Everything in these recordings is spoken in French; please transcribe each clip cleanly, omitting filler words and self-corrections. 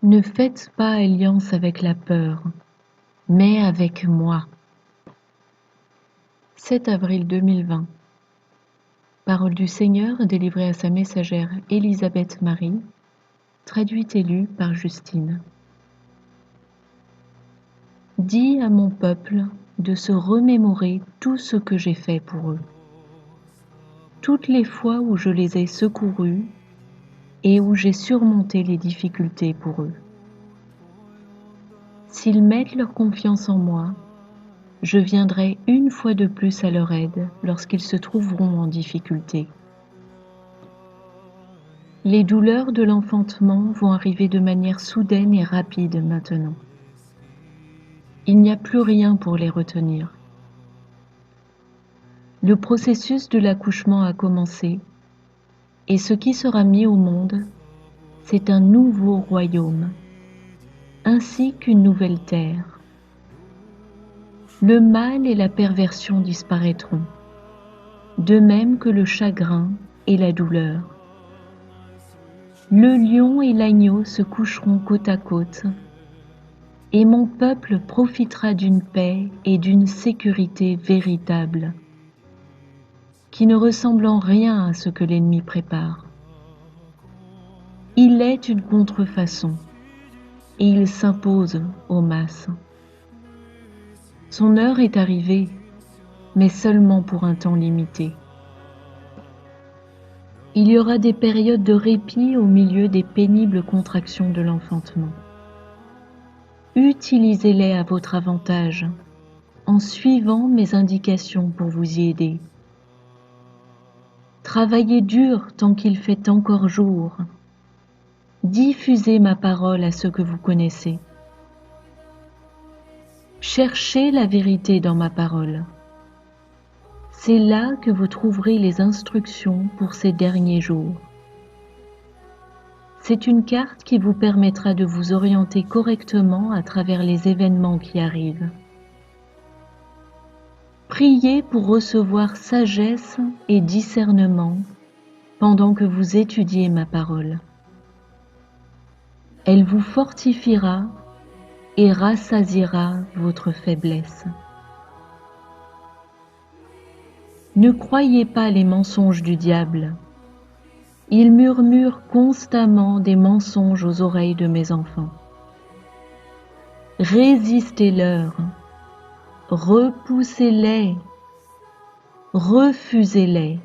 Ne faites pas alliance avec la peur, mais avec moi. 7 avril 2020. Parole du Seigneur délivrée à sa messagère Élisabeth Marie, traduite et lue par Justine. Dis à mon peuple de se remémorer tout ce que j'ai fait pour eux. Toutes les fois où je les ai secourus et où j'ai surmonté les difficultés pour eux. S'ils mettent leur confiance en moi, je viendrai une fois de plus à leur aide lorsqu'ils se trouveront en difficulté. Les douleurs de l'enfantement vont arriver de manière soudaine et rapide maintenant. Il n'y a plus rien pour les retenir. Le processus de l'accouchement a commencé, et ce qui sera mis au monde, c'est un nouveau royaume, ainsi qu'une nouvelle terre. Le mal et la perversion disparaîtront, de même que le chagrin et la douleur. Le lion et l'agneau se coucheront côte à côte, et mon peuple profitera d'une paix et d'une sécurité véritable, qui ne ressemble en rien à ce que l'ennemi prépare. Il est une contrefaçon, et il s'impose aux masses. Son heure est arrivée, mais seulement pour un temps limité. Il y aura des périodes de répit au milieu des pénibles contractions de l'enfantement. Utilisez-les à votre avantage, en suivant mes indications pour vous y aider. Travaillez dur tant qu'il fait encore jour. Diffusez ma parole à ceux que vous connaissez. Cherchez la vérité dans ma parole. C'est là que vous trouverez les instructions pour ces derniers jours. C'est une carte qui vous permettra de vous orienter correctement à travers les événements qui arrivent. Priez pour recevoir sagesse et discernement pendant que vous étudiez ma parole. Elle vous fortifiera et rassasiera votre faiblesse. Ne croyez pas les mensonges du diable. Il murmure constamment des mensonges aux oreilles de mes enfants. Résistez-leur, repoussez-les, refusez-les.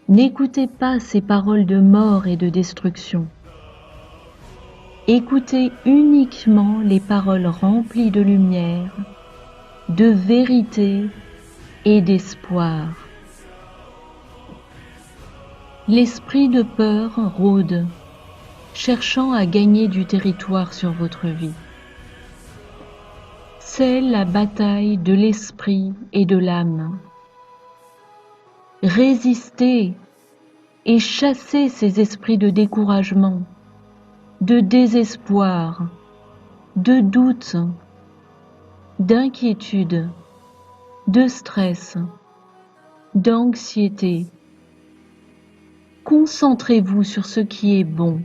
N'écoutez pas ces paroles de mort et de destruction. Écoutez uniquement les paroles remplies de lumière, de vérité et d'espoir. L'esprit de peur rôde, cherchant à gagner du territoire sur votre vie. C'est la bataille de l'esprit et de l'âme. Résistez et chassez ces esprits de découragement, de désespoir, de doute, d'inquiétude, de stress, d'anxiété. Concentrez-vous sur ce qui est bon,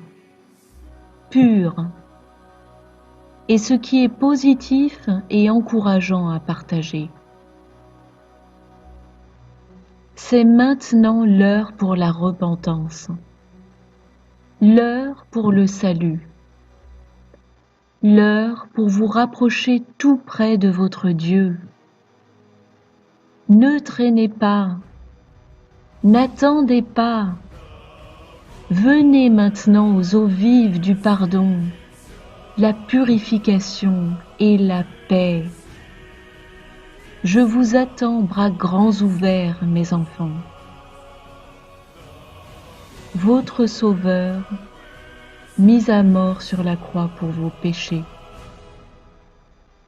pur, et ce qui est positif et encourageant à partager. C'est maintenant l'heure pour la repentance, l'heure pour le salut, l'heure pour vous rapprocher tout près de votre Dieu. Ne traînez pas, n'attendez pas. Venez maintenant aux eaux vives du pardon, la purification et la paix. Je vous attends, bras grands ouverts, mes enfants. Votre Sauveur, mis à mort sur la croix pour vos péchés.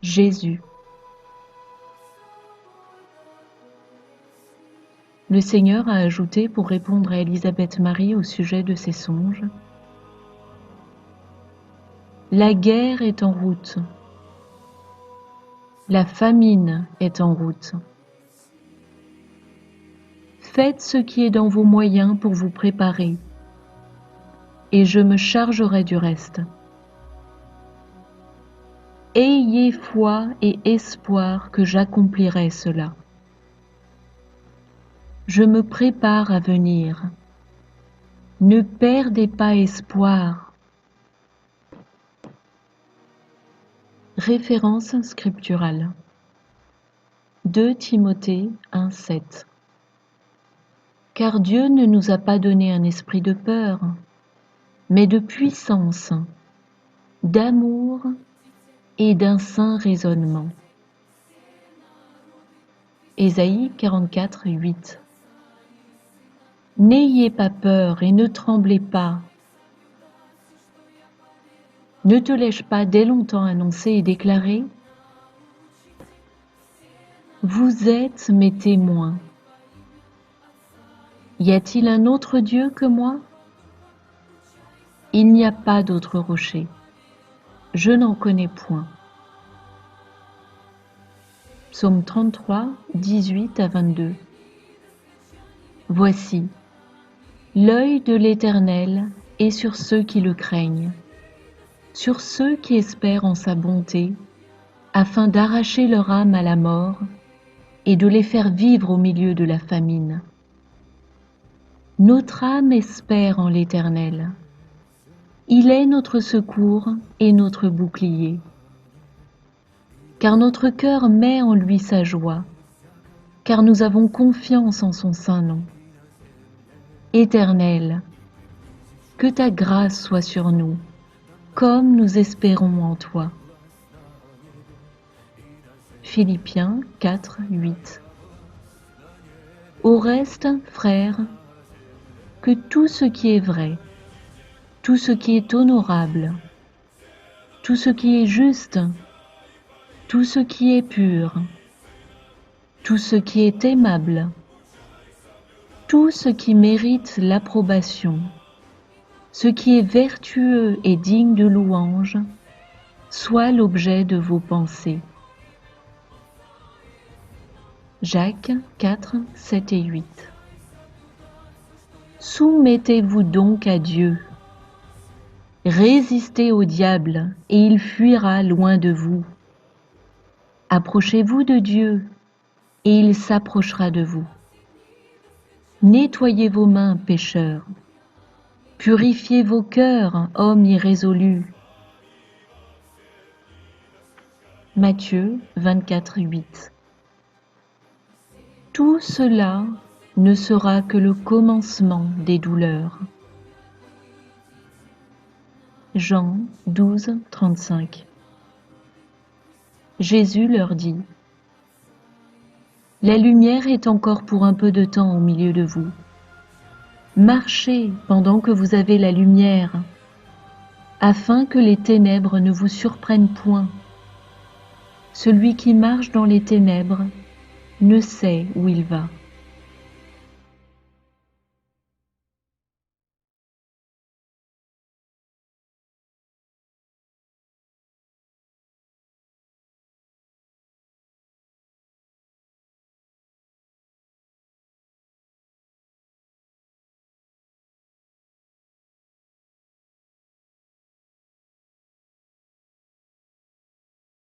Jésus. Le Seigneur a ajouté pour répondre à Élisabeth Marie au sujet de ses songes. La guerre est en route. La famine est en route. Faites ce qui est dans vos moyens pour vous préparer, et je me chargerai du reste. Ayez foi et espoir que j'accomplirai cela. Je me prépare à venir. Ne perdez pas espoir. Référence scripturale. 2 Timothée 1,7. Car Dieu ne nous a pas donné un esprit de peur, mais de puissance, d'amour et d'un saint raisonnement. Ésaïe 44, 8. N'ayez pas peur et ne tremblez pas. Ne te l'ai-je pas dès longtemps annoncé et déclaré? Vous êtes mes témoins. Y a-t-il un autre Dieu que moi? Il n'y a pas d'autre rocher. Je n'en connais point. Psaume 33, 18 à 22. Voici, l'œil de l'Éternel est sur ceux qui le craignent, sur ceux qui espèrent en sa bonté, afin d'arracher leur âme à la mort et de les faire vivre au milieu de la famine. Notre âme espère en l'Éternel. Il est notre secours et notre bouclier. Car notre cœur met en lui sa joie, car nous avons confiance en son saint nom. Éternel, que ta grâce soit sur nous, comme nous espérons en toi. Philippiens 4, 8. Au reste, frères, que tout ce qui est vrai, tout ce qui est honorable, tout ce qui est juste, tout ce qui est pur, tout ce qui est aimable, tout ce qui mérite l'approbation, ce qui est vertueux et digne de louange, soit l'objet de vos pensées. Jacques 4, 7 et 8. Soumettez-vous donc à Dieu. Résistez au diable, et il fuira loin de vous. Approchez-vous de Dieu, et il s'approchera de vous. Nettoyez vos mains, pécheurs. Purifiez vos cœurs, hommes irrésolus. Matthieu 24, 8. Tout cela ne sera que le commencement des douleurs. Jean 12, 35. Jésus leur dit: La lumière est encore pour un peu de temps au milieu de vous. Marchez pendant que vous avez la lumière, afin que les ténèbres ne vous surprennent point. Celui qui marche dans les ténèbres ne sait où il va.